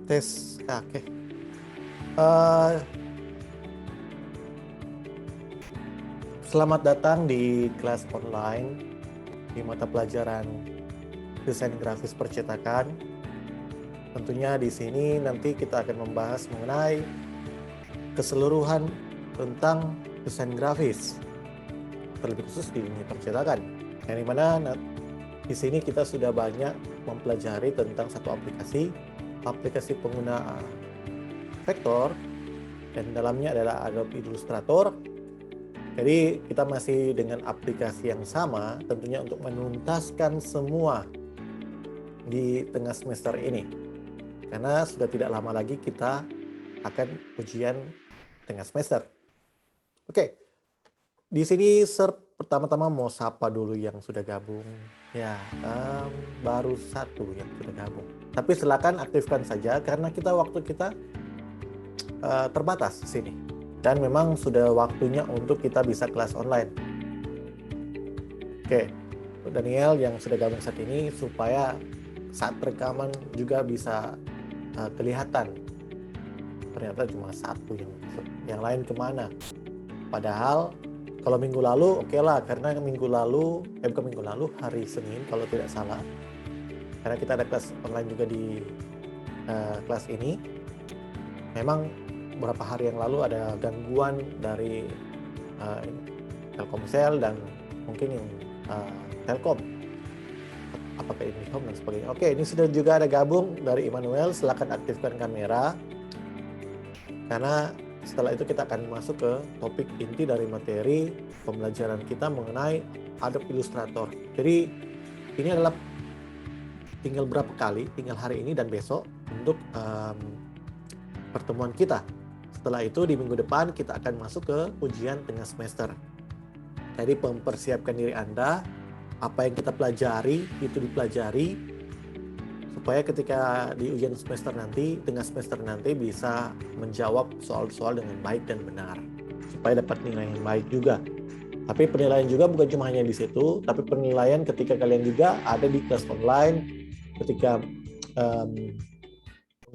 Tes, oke. Eh, Selamat datang di kelas online di mata pelajaran desain grafis percetakan. Tentunya di sini nanti kita akan membahas mengenai keseluruhan tentang desain grafis, terlebih khusus di dunia percetakan. Yang dimana di sini kita sudah banyak mempelajari tentang satu aplikasi pengguna vektor, dan dalamnya adalah Adobe Illustrator. Jadi kita masih dengan aplikasi yang sama tentunya untuk menuntaskan semua di tengah semester ini. Karena sudah tidak lama lagi kita akan ujian tengah semester. Oke, di sini pertama-tama mau sapa dulu yang sudah gabung. Ya, baru satu yang sudah gabung. Tapi silakan aktifkan saja karena waktu kita terbatas di sini. Dan memang sudah waktunya untuk kita bisa kelas online. Oke, Daniel yang sudah gabung saat ini supaya saat rekaman juga bisa kelihatan. Ternyata cuma satu yang lain kemana. Padahal kalau minggu lalu oke lah, karena bukan minggu lalu, hari Senin kalau tidak salah. Karena kita ada kelas online juga di kelas ini. Memang beberapa hari yang lalu ada gangguan dari Telkomsel dan mungkin yang Telkom, apakah ini home dan sebagainya. Oke, ini sudah juga ada gabung dari Immanuel. Silakan aktifkan kamera karena setelah itu kita akan masuk ke topik inti dari materi pembelajaran kita mengenai Adobe Illustrator. Jadi ini adalah tinggal hari ini dan besok untuk pertemuan kita. Setelah itu di minggu depan kita akan masuk ke ujian tengah semester. Jadi mempersiapkan diri Anda, apa yang kita pelajari itu dipelajari supaya ketika di ujian semester nanti, tengah semester nanti bisa menjawab soal-soal dengan baik dan benar, supaya dapat nilai yang baik juga. Tapi penilaian juga bukan cuma hanya di situ, tapi penilaian ketika kalian juga ada di kelas online, ketika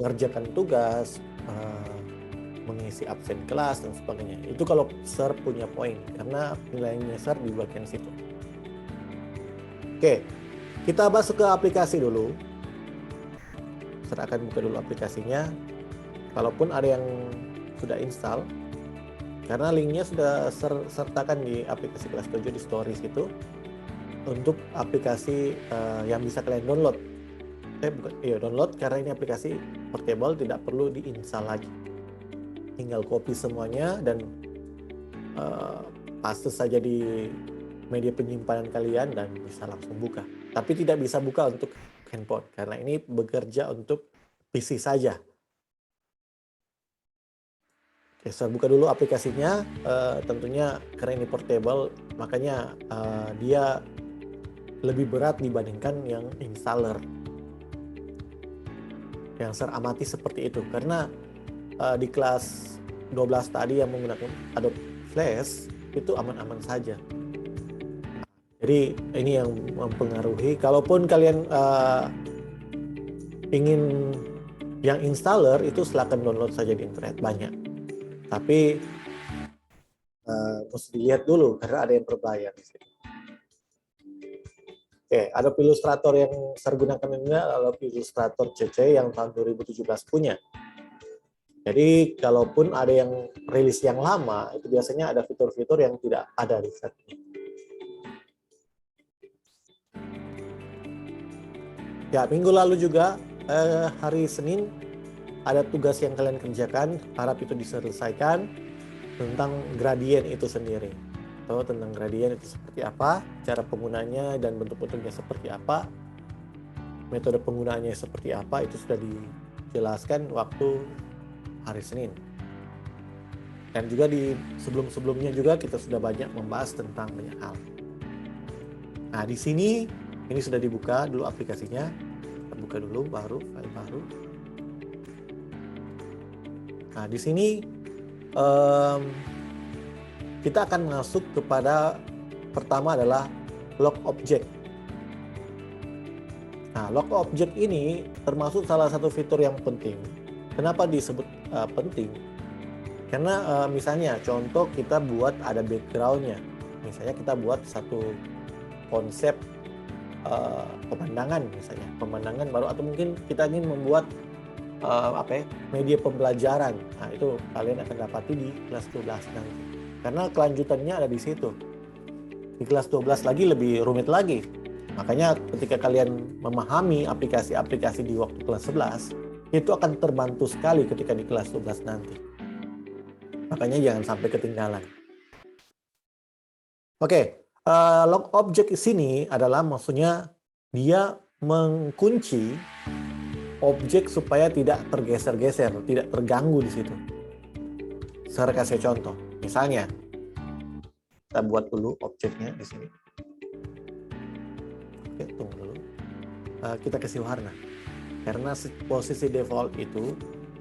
mengerjakan tugas, mengisi absen kelas dan sebagainya. Itu kalau SER punya poin, karena nilainya SER di bagian situ. Oke, kita masuk ke aplikasi dulu. Saya akan buka dulu aplikasinya. Kalaupun ada yang sudah install, karena linknya sudah sertakan di aplikasi kelas 7 di stories itu, untuk aplikasi yang bisa kalian download. Download karena ini aplikasi portable, tidak perlu diinstal lagi. Tinggal copy semuanya dan paste saja di media penyimpanan kalian dan bisa langsung buka. Tapi tidak bisa buka untuk handphone karena ini bekerja untuk PC saja. Oke, saya buka dulu aplikasinya. Tentunya karena ini portable, makanya dia lebih berat dibandingkan yang installer. Yang saya amati seperti itu karena di kelas 12 tadi yang menggunakan Adobe Flash itu aman-aman saja. Jadi ini yang mempengaruhi. Kalaupun kalian ingin yang installer itu silakan download saja di internet, banyak. Tapi mesti dilihat dulu karena ada yang berbayar di sini. Oke, Adobe Illustrator yang saya gunakan ini adalah Illustrator CC yang tahun 2017 punya. Jadi kalaupun ada yang rilis yang lama, itu biasanya ada fitur-fitur yang tidak ada di set ini. Ya, minggu lalu juga hari Senin ada tugas yang kalian kerjakan, harap itu diselesaikan tentang gradien itu sendiri. Atau tentang gradien itu seperti apa, cara penggunanya dan bentuk-bentuknya seperti apa, metode penggunaannya seperti apa, itu sudah dijelaskan waktu hari Senin. Dan juga di sebelum-sebelumnya juga kita sudah banyak membahas tentang banyak hal. Nah, di sini ini sudah dibuka dulu aplikasinya. Kita buka dulu file baru. Nah, di sini kita akan masuk kepada pertama adalah lock object. Nah, lock object ini termasuk salah satu fitur yang penting Kenapa disebut penting? Karena misalnya contoh kita buat ada backgroundnya, misalnya kita buat satu konsep pemandangan baru, atau mungkin kita ingin membuat media pembelajaran. Nah, itu kalian akan dapati di kelas 12 nanti. Karena kelanjutannya ada di situ. Di kelas 12 lagi lebih rumit lagi. Makanya ketika kalian memahami aplikasi-aplikasi di waktu kelas 11, itu akan terbantu sekali ketika di kelas 12 nanti. Makanya jangan sampai ketinggalan. Oke, lock object di sini adalah maksudnya dia mengunci objek supaya tidak tergeser-geser, tidak terganggu di situ. Saya kasih contoh. Misalnya, kita buat dulu objeknya di sini. Oke, tunggu dulu. Kita kasih warna. Karena posisi default itu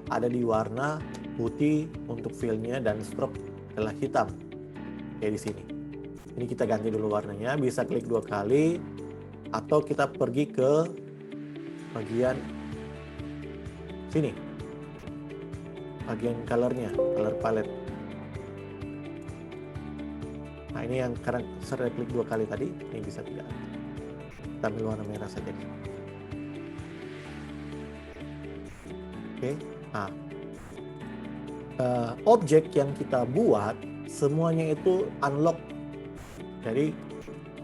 ada di warna putih untuk fill-nya dan stroke adalah hitam. Kayak di sini. Ini kita ganti dulu warnanya. Bisa klik 2 kali atau kita pergi ke bagian sini. Bagian color-nya, color palette. Nah, ini yang karena saya klik 2 kali tadi, ini bisa tidak. Kita ambil warna merah saja. Oke. Nah, objek yang kita buat semuanya itu unlock. Jadi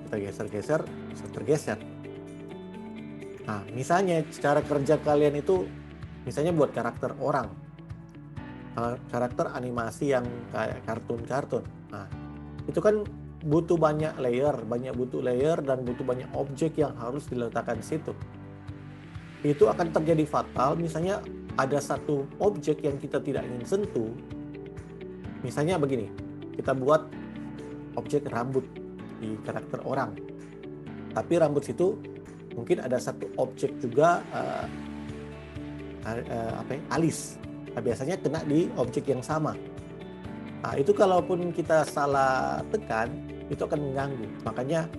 kita geser-geser, bisa tergeser. Nah, misalnya cara kerja kalian itu, misalnya buat karakter orang, karakter animasi yang kayak kartun-kartun. Nah, itu kan butuh banyak layer dan butuh banyak objek yang harus diletakkan di situ. Itu akan terjadi fatal, misalnya ada satu objek yang kita tidak ingin sentuh. Misalnya begini, kita buat objek rambut di karakter orang. Tapi rambut situ mungkin ada satu objek juga alis. Nah, biasanya kena di objek yang sama. Nah, itu kalaupun kita salah tekan, itu akan mengganggu. Makanya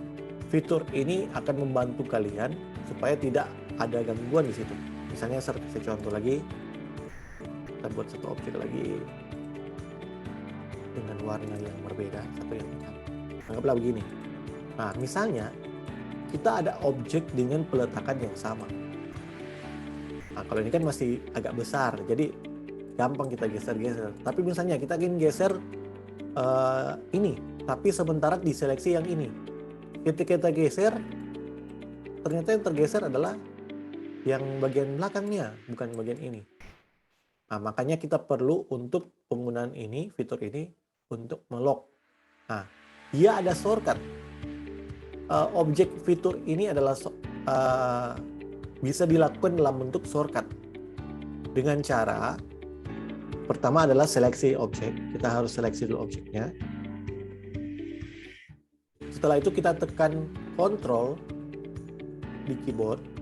fitur ini akan membantu kalian supaya tidak ada gangguan di situ. Misalnya saya kasih contoh lagi, kita buat satu objek lagi dengan warna yang berbeda, satu yang hitam. Anggaplah begini. Nah, misalnya kita ada objek dengan peletakan yang sama. Nah, kalau ini kan masih agak besar, jadi gampang kita geser-geser. Tapi misalnya kita ingin geser ini, tapi sementara diseleksi yang ini. Ketika kita geser, ternyata yang tergeser adalah yang bagian belakangnya, bukan bagian ini. Nah, makanya kita perlu untuk penggunaan ini, fitur ini, untuk melock. Nah, dia ada shortcut. Objek fitur ini adalah bisa dilakukan dalam bentuk shortcut. Dengan cara, pertama adalah seleksi objek. Kita harus seleksi dulu objeknya. Setelah itu kita tekan Ctrl di keyboard.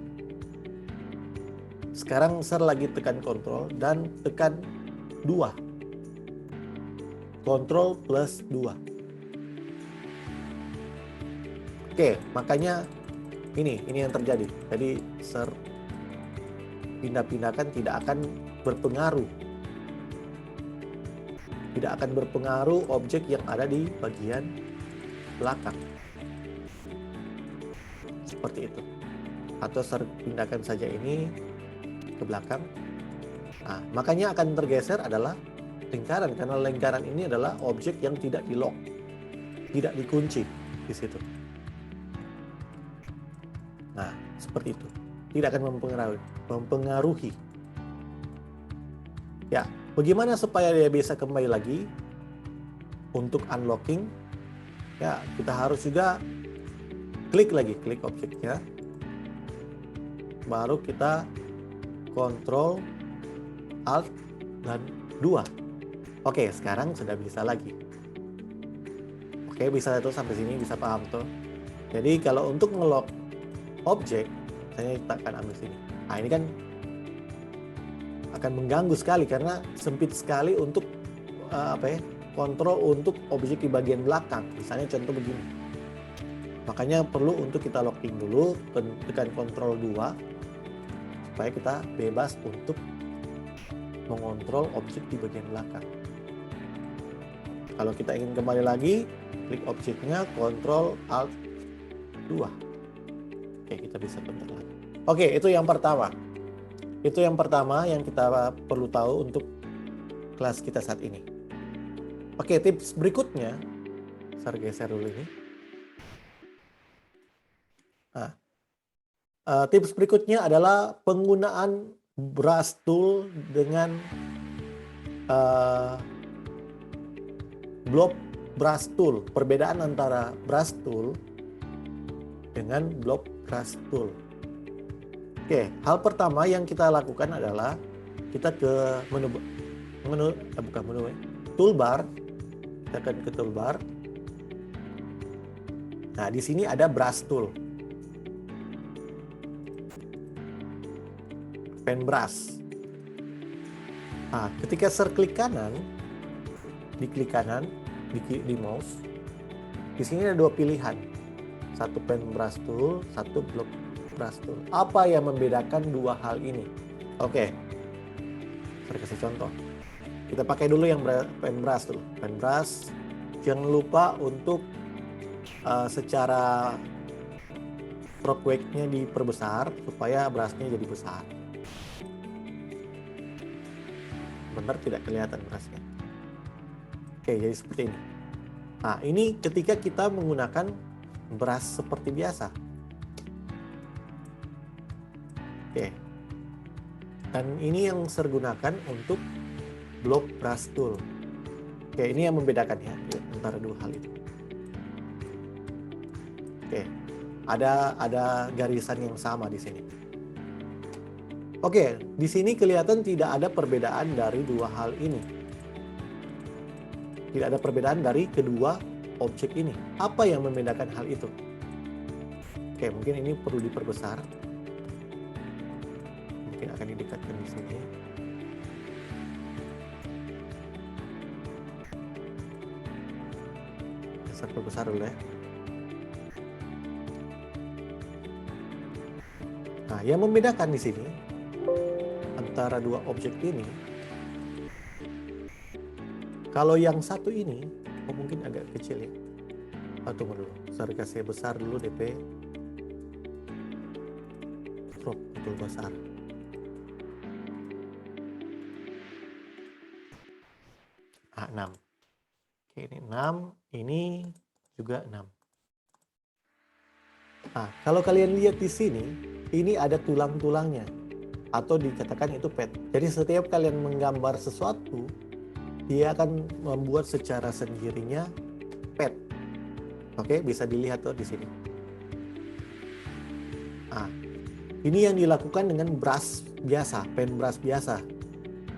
Sekarang saya lagi tekan Ctrl dan tekan 2. Ctrl plus 2. Oke, makanya ini yang terjadi. Jadi pindah-pindahkan tidak akan berpengaruh. Tidak akan berpengaruh objek yang ada di bagian belakang. Seperti itu. Atau saya pindahkan saja ini ke belakang. Nah, makanya akan tergeser adalah lingkaran, karena lingkaran ini adalah objek yang tidak di-lock, tidak dikunci di situ. Nah, seperti itu. Tidak akan mempengaruhi. Ya, bagaimana supaya dia bisa kembali lagi untuk unlocking? Ya, kita harus juga klik objeknya. Baru kita Ctrl Alt dan 2. Oke, sekarang sudah bisa lagi. Oke, bisa itu sampai sini, bisa paham tuh. Jadi kalau untuk ngelock objek, saya akan ambil sini. Nah, ini kan akan mengganggu sekali karena sempit sekali untuk kontrol untuk objek di bagian belakang. Misalnya contoh begini. Makanya perlu untuk kita locking dulu, tekan Ctrl 2 supaya kita bebas untuk mengontrol objek di bagian belakang. Kalau kita ingin kembali lagi, klik objeknya, Ctrl Alt 2. Oke, kita bisa bentar lagi. Oke, itu yang pertama. Itu yang pertama yang kita perlu tahu untuk kelas kita saat ini. Oke, tips berikutnya, saya geser dulu ini. Nah, tips berikutnya adalah penggunaan brush tool dengan blob brush tool. Perbedaan antara brush tool dengan blob brush tool. Oke, hal pertama yang kita lakukan adalah kita ke toolbar. Kita akan ke toolbar. Nah, di sini ada brush tool. Pen brush. Nah, ketika klik kanan, diklik kanan di mouse, di sini ada dua pilihan, satu pen brush tool, satu block brush tool. Apa yang membedakan dua hal ini? Oke, saya kasih contoh. Kita pakai dulu yang pen brush dulu. Pen brush, jangan lupa untuk secara stroke weight-nya diperbesar supaya brushnya jadi besar. Benar tidak kelihatan brushnya. Oke, jadi seperti ini. Nah, ini ketika kita menggunakan brush seperti biasa. Oke. Dan ini yang saya gunakan untuk block brush tool. Oke, ini yang membedakan ya antara dua hal itu. Oke. Ada garisan yang sama di sini. Oke, di sini kelihatan tidak ada perbedaan dari dua hal ini. Tidak ada perbedaan dari kedua objek ini. Apa yang membedakan hal itu? Oke, mungkin ini perlu diperbesar. Mungkin akan didekatkan di sini. Saya perbesar dulu ya. Nah, yang membedakan di sini antara dua objek ini, kalau yang satu ini, mungkin agak kecil ya. Tunggu dulu, saya kasih besar dulu DP. Stroke betul besar. Ah, 6. Oke, ini 6, ini juga 6. Nah, kalau kalian lihat di sini, ini ada tulang-tulangnya. Atau dikatakan itu pad. Jadi setiap kalian menggambar sesuatu, dia akan membuat secara sendirinya pad. Oke, bisa dilihat tuh di sini. Nah, ini yang dilakukan dengan brush biasa, pen brush biasa.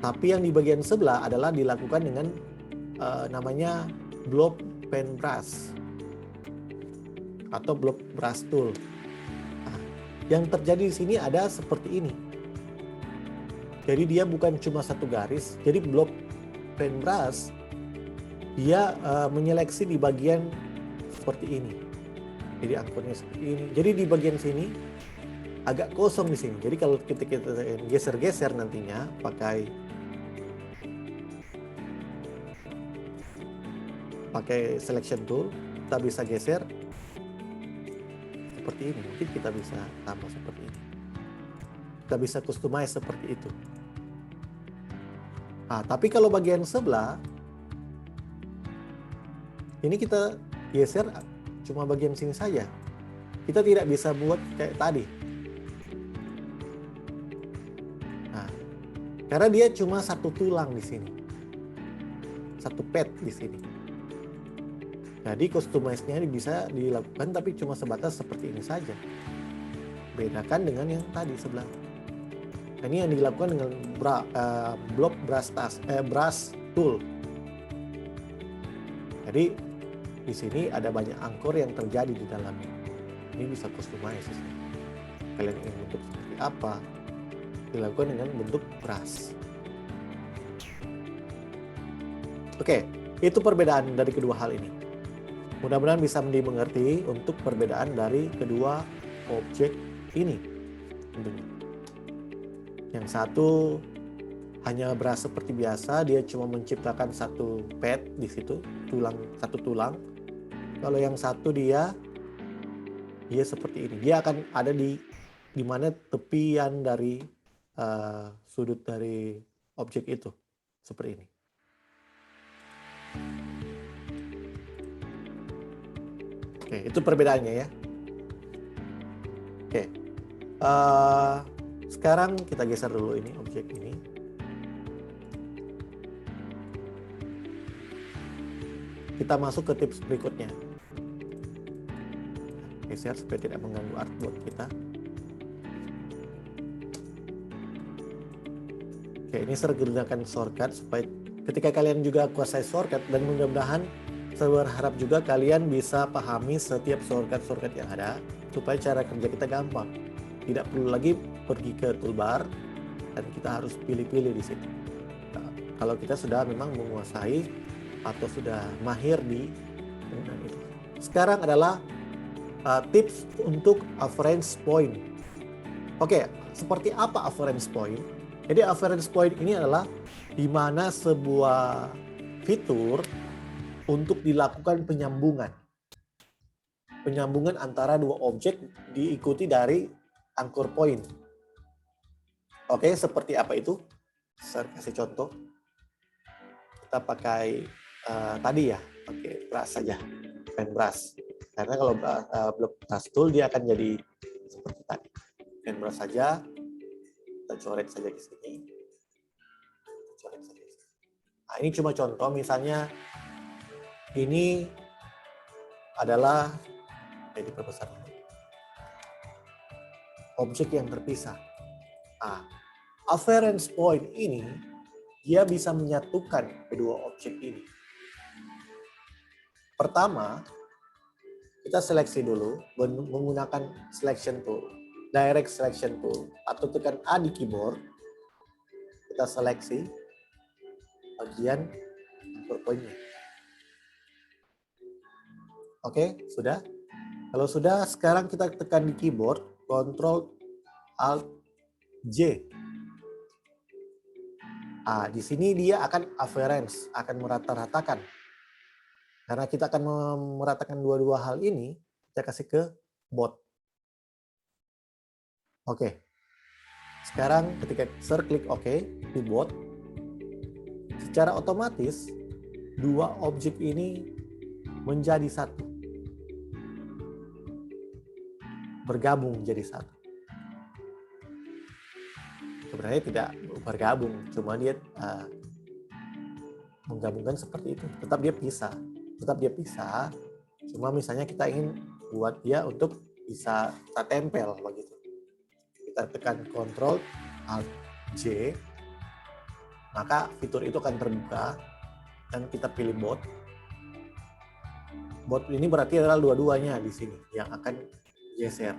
Tapi yang di bagian sebelah adalah dilakukan dengan namanya blob pen brush atau blob brush tool. Nah, yang terjadi di sini ada seperti ini. Jadi dia bukan cuma satu garis. Jadi blob pen brush dia menyeleksi di bagian seperti ini. Jadi angkurnya seperti ini. Jadi di bagian sini agak kosong di sini. Jadi kalau kita geser-geser nantinya pakai selection tool, kita bisa geser seperti ini. Mungkin kita bisa tambah seperti ini. Kita bisa customize seperti itu. Nah, tapi kalau bagian sebelah ini kita geser cuma bagian sini saja. Kita tidak bisa buat kayak tadi. Nah, karena dia cuma satu tulang di sini. Satu pad di sini. Jadi customize-nya bisa dilakukan tapi cuma sebatas seperti ini saja. Bedakan dengan yang tadi sebelah. Ini yang dilakukan dengan block brush tool. Jadi di sini ada banyak angkor yang terjadi di dalamnya. Ini bisa customize. Kalian ingin bentuk seperti apa? Dilakukan dengan bentuk brush. Oke, itu perbedaan dari kedua hal ini. Mudah-mudahan bisa dimengerti untuk perbedaan dari kedua objek ini. Tentunya. Yang satu hanya beras seperti biasa, dia cuma menciptakan satu pad di situ, satu tulang. Kalau yang satu dia seperti ini. Dia akan ada di mana tepian dari sudut dari objek itu, seperti ini. Oke, itu perbedaannya ya. Oke, sekarang kita geser dulu ini objek ini. Kita masuk ke tips berikutnya. Geser supaya tidak mengganggu artboard kita. Oke, ini saya gunakan shortcut supaya ketika kalian juga kuasai shortcut, dan mudah-mudahan saya berharap juga kalian bisa pahami setiap shortcut yang ada supaya cara kerja kita gampang. Tidak perlu lagi pergi ke toolbar dan kita harus pilih-pilih di situ. Nah, kalau kita sudah memang menguasai atau sudah mahir di penggunaan itu. Sekarang adalah tips untuk average point. Oke, seperti apa average point? Jadi average point ini adalah di mana sebuah fitur untuk dilakukan penyambungan. Penyambungan antara dua objek diikuti dari anchor point. Oke, seperti apa itu? Saya kasih contoh. Kita pakai tadi ya, pakai brush saja, pen brush. Karena kalau brush tool dia akan jadi seperti tadi. Pen brush saja, kita coret saja di sini. Coret saja di sini. Nah, ini cuma contoh, misalnya ini adalah diperbesar objek yang terpisah. Nah, average point ini dia bisa menyatukan kedua objek ini. Pertama, kita seleksi dulu menggunakan selection tool, direct selection tool, atau tekan A di keyboard. Kita seleksi bagian anchor point-nya. Oke, sudah. Kalau sudah, sekarang kita tekan di keyboard, Ctrl Alt J. Ah, di sini dia akan average, akan merata-ratakan. Karena kita akan meratakan dua-dua hal ini, kita kasih ke bot. Oke. Sekarang ketika klik OK di bot, secara otomatis dua objek ini menjadi satu. Bergabung jadi satu. Sebenarnya tidak bergabung, cuma dia menggabungkan seperti itu. Tetap dia pisah, cuma misalnya kita ingin buat dia untuk bisa kita tempel begitu. Kita tekan Ctrl Alt J, maka fitur itu akan terbuka dan kita pilih bot. Bot ini berarti adalah dua-duanya di sini yang akan geser.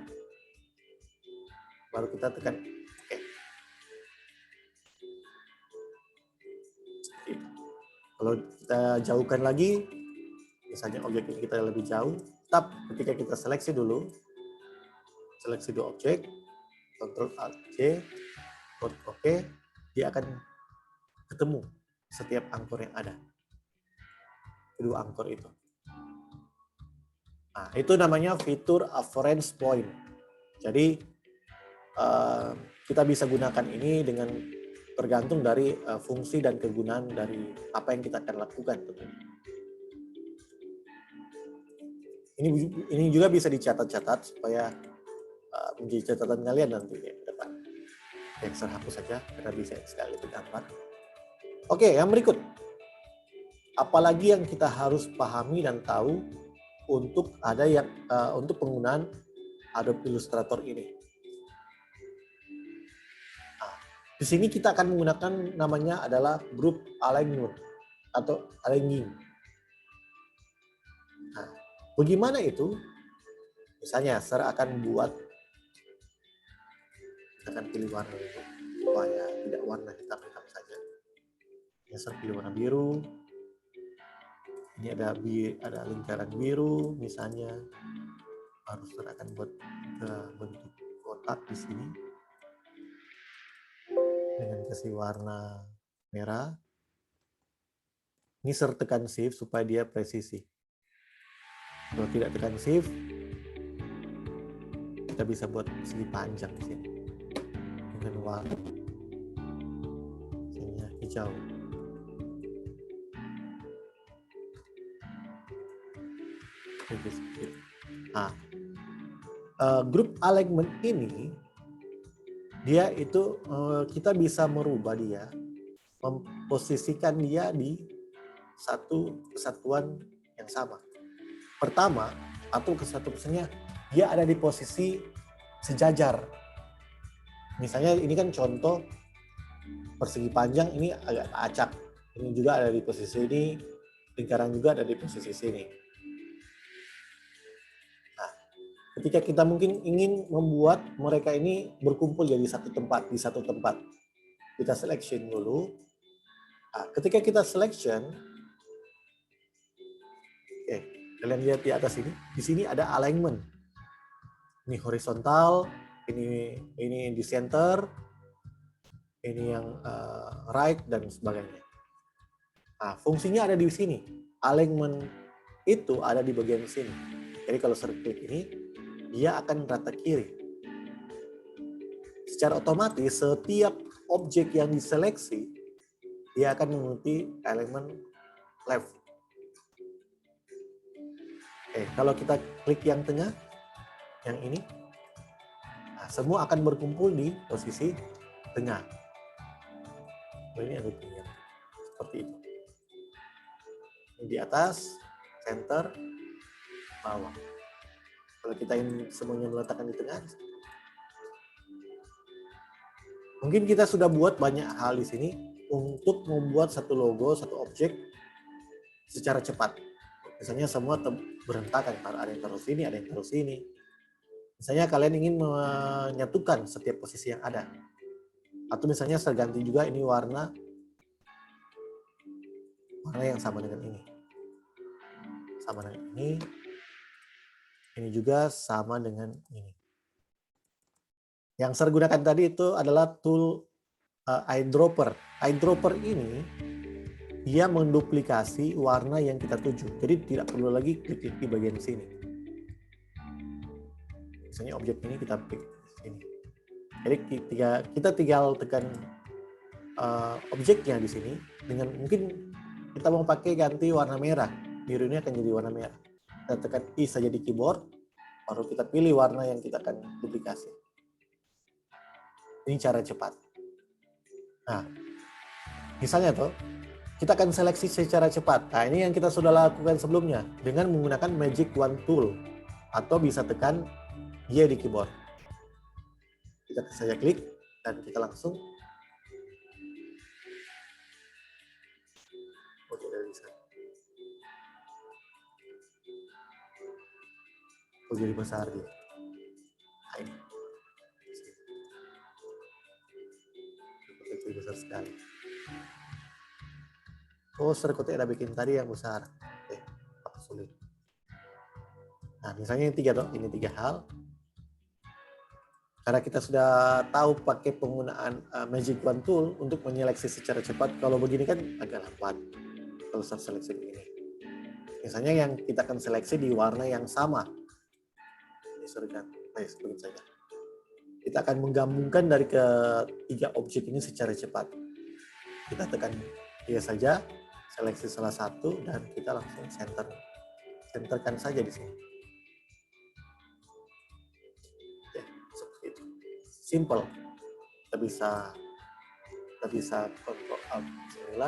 Baru kita tekan OK. Kalau kita jauhkan lagi, misalnya objek ini kita lebih jauh, tetap ketika kita seleksi dulu, seleksi dua objek, Ctrl Alt J, OK, dia akan ketemu setiap angkor yang ada. Kedua angkor itu. Nah, itu namanya fitur average point. Jadi kita bisa gunakan ini dengan tergantung dari fungsi dan kegunaan dari apa yang kita akan lakukan. Ini juga bisa dicatat-catat supaya menjadi catatan kalian nanti di depan. Saya hapus saja karena bisa sekali itu gambar. Oke, yang berikut. Apalagi yang kita harus pahami dan tahu untuk untuk penggunaan Adobe Illustrator ini. Di sini kita akan menggunakan namanya adalah group alignment atau aligning. Nah, bagaimana itu? Misalnya, saya akan buat, kita akan pilih warna itu supaya tidak warna hitam-hitam saja. Ya, saya pilih warna biru. Ini ada lingkaran biru, misalnya. Harus saya akan buat bentuk kotak di sini. Dengan kasih warna merah. Ini tekan shift supaya dia presisi. Kalau tidak tekan shift, kita bisa buat segi panjang di sini dengan warna hijau. Nah, group alignment ini dia itu kita bisa merubah dia, memposisikan dia di satu kesatuan yang sama. Pertama, atau kesatuannya dia ada di posisi sejajar. Misalnya ini kan contoh persegi panjang, ini agak acak. Ini juga ada di posisi ini, lingkaran juga ada di posisi sini. Nah, ketika kita mungkin ingin membuat mereka ini berkumpul jadi satu tempat, di satu tempat, kita selection dulu. Nah, ketika kita selection, oke, kalian lihat di atas ini, di sini ada alignment. Ini horizontal, ini di center, ini yang right dan sebagainya. Nah, fungsinya ada di sini. Alignment itu ada di bagian sini. Jadi kalau saya klik ini, dia akan rata kiri. Secara otomatis setiap objek yang diseleksi, dia akan mengikuti alignment left. Oke, kalau kita klik yang tengah, yang ini, nah, semua akan berkumpul di posisi tengah. Ini ada pilihan seperti itu. Ini di atas, center, bawah. Kalau kita ingin semuanya meletakkan di tengah, mungkin kita sudah buat banyak hal di sini untuk membuat satu logo, satu objek secara cepat. Misalnya semua berantakan, ada yang taruh sini, ada yang taruh sini. Misalnya kalian ingin menyatukan setiap posisi yang ada. Atau misalnya saya ganti juga ini warna yang sama dengan ini. Sama dengan ini. Ini juga sama dengan ini. Yang saya gunakan tadi itu adalah tool eyedropper. Eyedropper ini dia menduplikasi warna yang kita tuju. Jadi tidak perlu lagi klik di bagian sini. Misalnya objek ini kita klik sini. Jadi kita tinggal tekan objeknya di sini. Dengan mungkin kita mau pakai ganti warna merah. Biru ini akan jadi warna merah. Kita tekan I saja di keyboard, baru kita pilih warna yang kita akan duplikasi. Ini cara cepat. Nah, misalnya tuh, kita akan seleksi secara cepat. Nah, ini yang kita sudah lakukan sebelumnya dengan menggunakan Magic Wand Tool atau bisa tekan Y di keyboard. Kita saja klik dan kita langsung. Oh, tidak bisa. Oh, jadi besar dia. Nah, ini. Itu besar sekali. Oh, serkuitnya ada bikin tadi yang besar. Sulit. Nah, misalnya ini tiga hal. Karena kita sudah tahu pakai penggunaan Magic Wand Tool untuk menyeleksi secara cepat. Kalau begini kan agak lambat. Kalau seleksi begini. Misalnya yang kita akan seleksi di warna yang sama. Sebut saja. Kita akan menggabungkan dari ketiga objek ini secara cepat. Kita tekan dia saja, seleksi salah satu, dan kita langsung centerkan saja di sini. Ya, seperti itu. Simple. Kita bisa Ctrl Alt 9.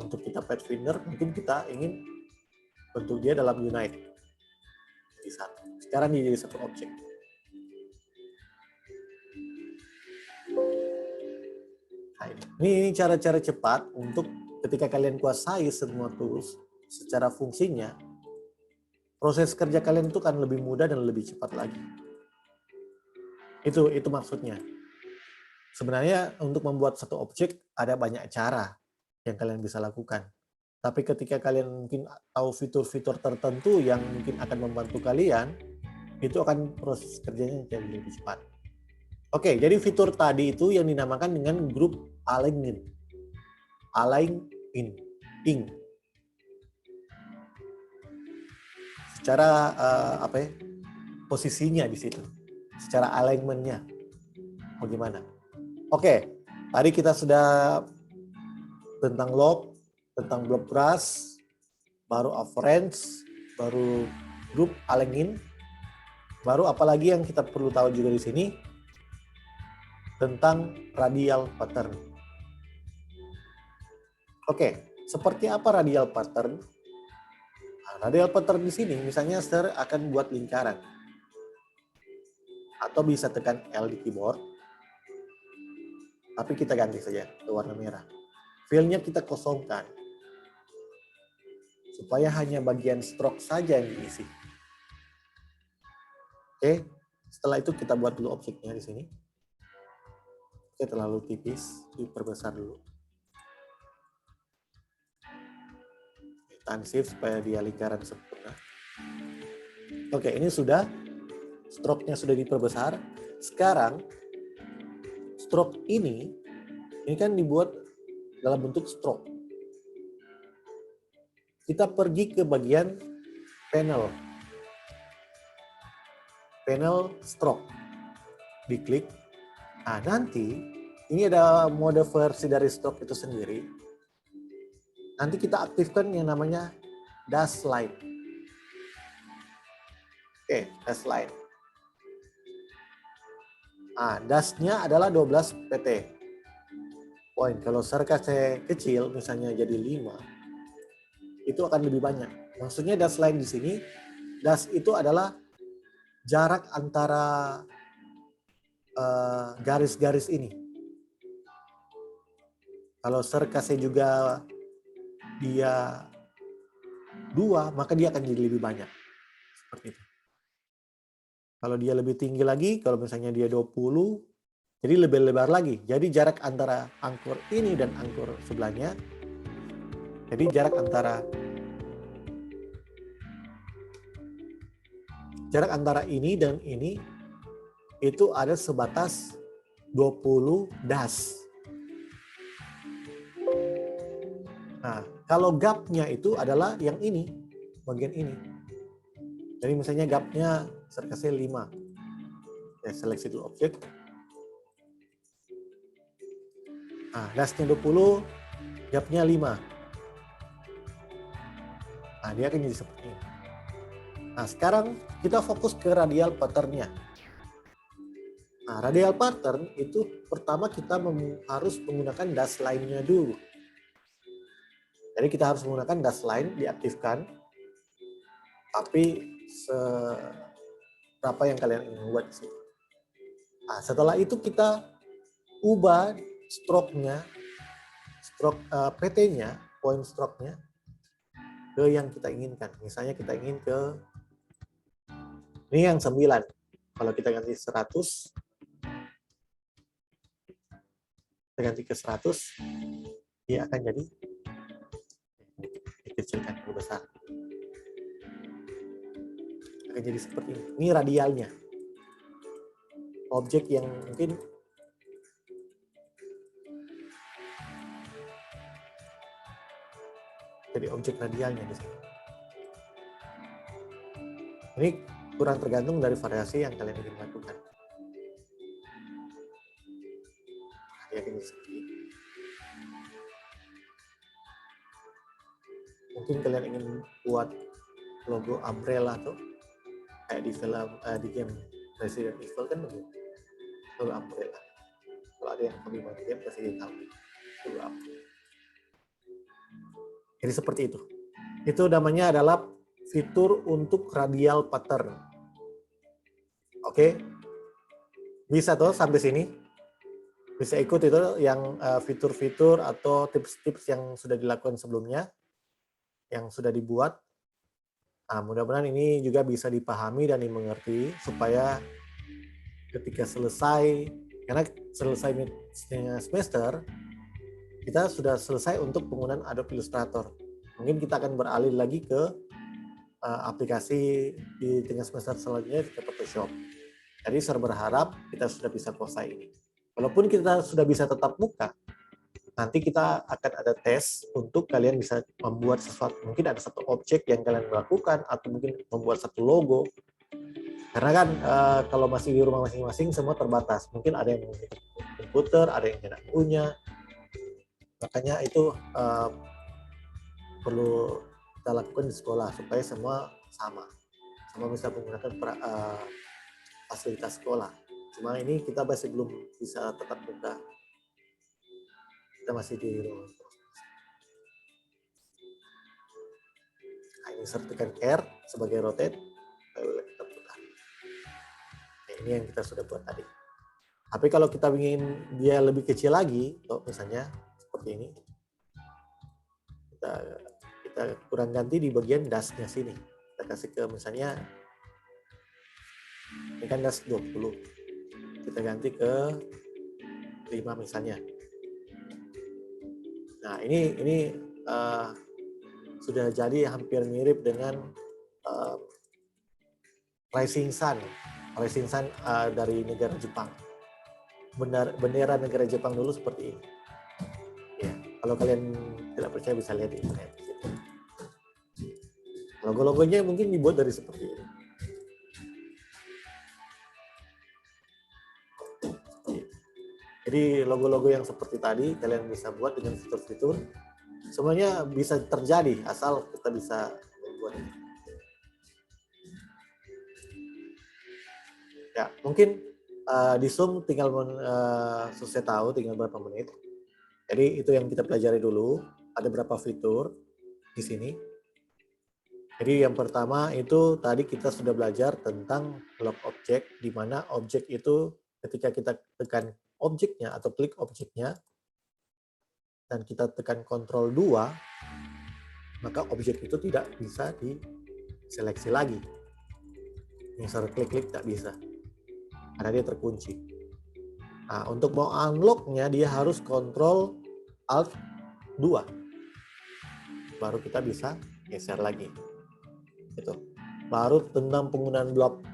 Untuk kita Pathfinder, mungkin kita ingin bentuk dia dalam Unite. Sekarang dia jadi satu objek. Nah, ini cara-cara cepat untuk ketika kalian kuasai semua tools secara fungsinya, proses kerja kalian itu kan lebih mudah dan lebih cepat lagi. Itu maksudnya. Sebenarnya untuk membuat satu objek ada banyak cara yang kalian bisa lakukan. Tapi ketika kalian mungkin tahu fitur-fitur tertentu yang mungkin akan membantu kalian, itu akan proses kerjanya jadi lebih cepat. Oke, jadi fitur tadi itu yang dinamakan dengan grup align in. Secara apa ya? Posisinya di situ. Secara alignment-nya. Bagaimana? Oke, tadi kita sudah tentang log, tentang block brush, baru afferents, baru group align, baru apalagi yang kita perlu tahu juga di sini tentang radial pattern. Oke, seperti apa radial pattern? Nah, radial pattern di sini misalnya Sir akan buat lingkaran atau bisa tekan L di keyboard, tapi kita ganti saja ke warna merah. Fill-nya kita kosongkan supaya hanya bagian stroke saja yang diisi. Oke, setelah itu kita buat dulu objeknya di sini. Oke, terlalu tipis, diperbesar dulu. Tahan shift supaya dia lingkaran sempurna. Oke, ini sudah stroke-nya sudah diperbesar. Sekarang stroke ini kan dibuat dalam bentuk stroke. Kita pergi ke bagian panel stroke, diklik. Nah, nanti ini ada mode versi dari stroke itu sendiri. Nanti kita aktifkan yang namanya dash line. Oke, dash line. Nah, dash-nya adalah 12 pt. Poin. Kalau kasih kecil, misalnya jadi 5, itu akan lebih banyak. Maksudnya dash line di sini, dash itu adalah jarak antara garis-garis ini. Kalau kasih juga dia 2, maka dia akan jadi lebih banyak. Seperti itu. Kalau dia lebih tinggi lagi, kalau misalnya dia 20, jadi lebih lebar lagi. Jadi jarak antara angkor ini dan angkor sebelahnya, jadi jarak antara ini dan ini itu ada sebatas 20 dash. Nah, kalau gap-nya itu adalah yang ini, bagian ini. Jadi misalnya gap-nya saya kasih 5. Ya, seleksi dulu objek. Nah, dash-nya 20, gap-nya 5. Nah, dia akan jadi seperti ini. Nah, sekarang kita fokus ke radial pattern-nya. Nah, radial pattern itu pertama kita harus menggunakan dash line-nya dulu. Jadi kita harus menggunakan dash line, diaktifkan. Tapi berapa yang kalian ingin buat di sini. Nah, setelah itu kita ubah stroke-nya, PT-nya, point stroke-nya ke yang kita inginkan. Misalnya kita ingin ke ini yang 9. Kalau kita ganti 100, kita ganti ke 100, dia akan jadi dikecilkan ke besar. Akan jadi seperti ini. Ini radialnya. Objek yang mungkin jadi objek radialnya di sini. Ini kurang tergantung dari variasi yang kalian ingin lakukan. Dia akan seperti ini. Mungkin kalian ingin buat logo umbrella tuh kayak di film di game Resident Evil kan begitu. Logo umbrella. Kalau ada yang hobi main game pasti tahu. Logo umbrella. Jadi seperti itu. Itu namanya adalah fitur untuk radial pattern. Oke. Bisa tuh sampai sini. Bisa ikut itu yang fitur-fitur atau tips-tips yang sudah dilakukan sebelumnya, yang sudah dibuat. Nah, mudah-mudahan ini juga bisa dipahami dan dimengerti supaya ketika selesai, karena selesai semester, kita sudah selesai untuk penggunaan Adobe Illustrator. Mungkin kita akan beralih lagi ke aplikasi di tengah semester selanjutnya ke Photoshop. Jadi saya berharap kita sudah bisa kuasai ini. Walaupun kita sudah bisa tetap muka, nanti kita akan ada tes untuk kalian bisa membuat sesuatu. Mungkin ada satu objek yang kalian lakukan, atau mungkin membuat satu logo. Karena kan kalau masih di rumah masing-masing semua terbatas. Mungkin ada yang menggunakan komputer, ada yang tidak punya. Makanya itu perlu kita lakukan di sekolah supaya semua sama bisa menggunakan fasilitas sekolah. Cuma ini kita masih belum bisa tetap muka. Kita masih di rumah. Nah, ini sertikan care sebagai rotate. Kita putar. Nah, ini yang kita sudah buat tadi. Tapi kalau kita ingin dia lebih kecil lagi, misalnya seperti ini, kita kurang ganti di bagian dashnya sini. Kita kasih ke misalnya ini kan dash 20, kita ganti ke 5 misalnya. Nah ini sudah jadi hampir mirip dengan Rising Sun dari negara Jepang. Bendera negara Jepang dulu seperti ini. Ya, kalau kalian tidak percaya bisa lihat di internet. Logo-logonya mungkin dibuat dari seperti ini. Jadi logo-logo yang seperti tadi kalian bisa buat dengan fitur-fitur. Semuanya bisa terjadi asal kita bisa membuat. Ya, mungkin di Zoom tinggal selesai tahu tinggal berapa menit. Jadi itu yang kita pelajari dulu. Ada berapa fitur di sini. Jadi yang pertama itu tadi kita sudah belajar tentang block objek, di mana objek itu ketika kita tekan objeknya atau klik objeknya dan kita tekan Ctrl 2, maka objek itu tidak bisa diseleksi lagi. Misal klik-klik tak bisa, karena dia terkunci. Nah, untuk mau unlock-nya dia harus Ctrl Alt 2. Baru kita bisa geser lagi. Itu. Baru tentang penggunaan block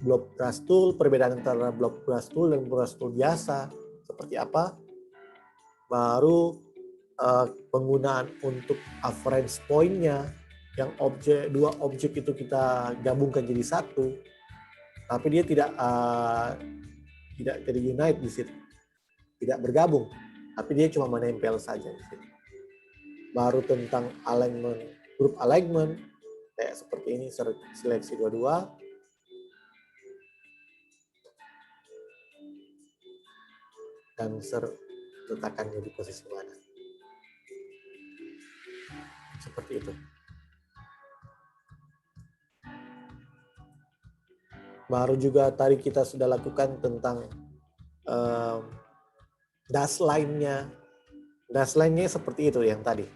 brush tool, perbedaan antara block brush tool dan brush tool biasa seperti apa. Baru penggunaan untuk reference point-nya, yang dua objek itu kita gabungkan jadi satu, tapi dia tidak jadi unite di situ, tidak bergabung, tapi dia cuma menempel saja di situ. Baru tentang alignment, group alignment, kayak seperti ini, seleksi dua-dua. Dan letakkannya di posisi mana. Seperti itu. Baru juga tadi kita sudah lakukan tentang dash line-nya. Dash line-nya seperti itu yang tadi.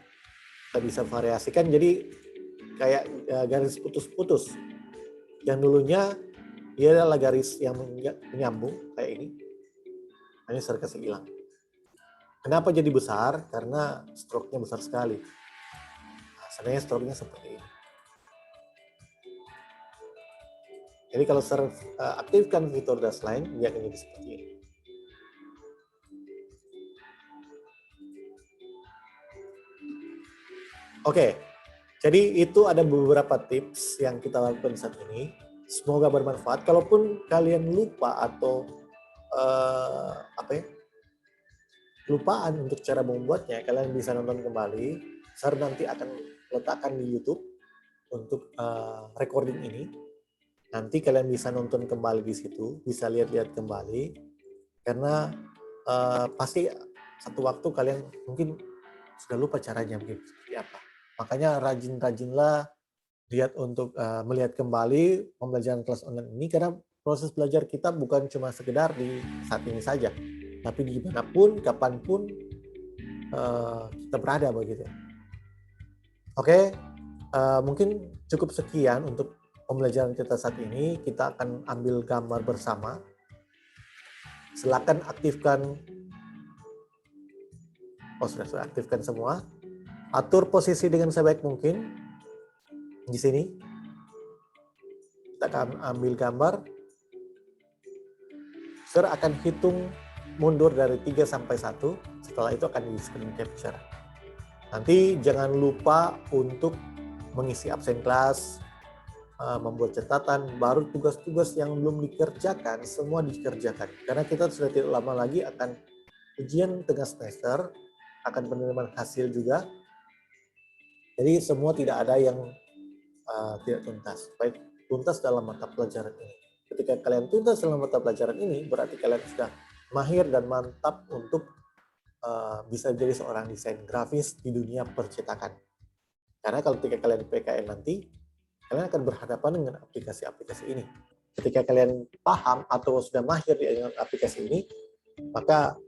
Kita bisa variasikan jadi kayak garis putus-putus. Yang dulunya dia adalah garis yang menyambung kayak ini. Ini saya kasih hilang. Kenapa jadi besar? Karena stroke-nya besar sekali. Nah, sebenarnya stroke-nya seperti ini. Jadi kalau saya aktifkan fitur dash line, dia akan jadi seperti ini. Oke, jadi itu ada beberapa tips yang kita lakukan saat ini. Semoga bermanfaat. Kalaupun kalian lupa atau lupaan untuk cara membuatnya, kalian bisa nonton kembali. Saya nanti akan letakkan di YouTube untuk recording ini. Nanti kalian bisa nonton kembali di situ, bisa lihat-lihat kembali. Karena pasti satu waktu kalian mungkin sudah lupa caranya mungkin seperti apa. Makanya rajin-rajinlah lihat untuk melihat kembali pembelajaran kelas online ini, karena proses belajar kita bukan cuma sekedar di saat ini saja, tapi dimanapun, kapanpun kita berada begitu. Oke, mungkin cukup sekian untuk pembelajaran kita saat ini. Kita akan ambil gambar bersama. Silakan aktifkan. Sudah aktifkan semua. Atur posisi dengan sebaik mungkin. Di sini kita akan ambil gambar. capture akan hitung mundur dari 3 sampai 1, setelah itu akan di screen capture. Nanti jangan lupa untuk mengisi absen kelas, membuat catatan, baru tugas-tugas yang belum dikerjakan, semua dikerjakan. Karena kita sudah tidak lama lagi akan ujian tengah semester, akan penerimaan hasil juga. Jadi semua tidak ada yang tidak tuntas, baik tuntas dalam mata pelajaran ini. Ketika kalian tuntas dalam mata pelajaran ini, berarti kalian sudah mahir dan mantap untuk bisa jadi seorang desain grafis di dunia percetakan. Karena kalau ketika kalian di PKN nanti, kalian akan berhadapan dengan aplikasi-aplikasi ini. Ketika kalian paham atau sudah mahir dengan aplikasi ini, maka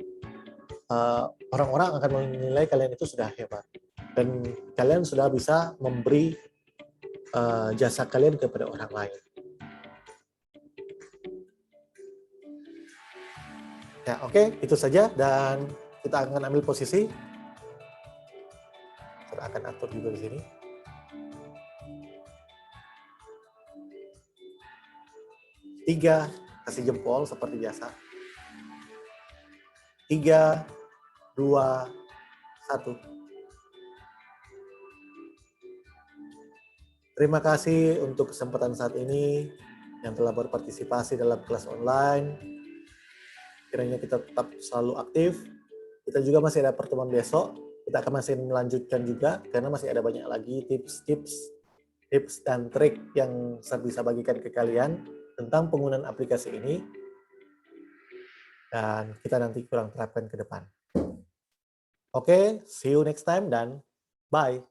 orang-orang akan menilai kalian itu sudah hebat. Dan kalian sudah bisa memberi jasa kalian kepada orang lain. Ya, oke, itu saja, dan kita akan ambil posisi. Saya akan atur juga di sini. Tiga, kasih jempol seperti biasa. 3, 2, 1. Terima kasih untuk kesempatan saat ini yang telah berpartisipasi dalam kelas online. Kiranya kita tetap selalu aktif. Kita juga masih ada pertemuan besok. Kita akan masih melanjutkan juga karena masih ada banyak lagi tips dan trik yang saya bisa bagikan ke kalian tentang penggunaan aplikasi ini. Dan kita nanti kurang terapkan ke depan. Oke, see you next time dan bye.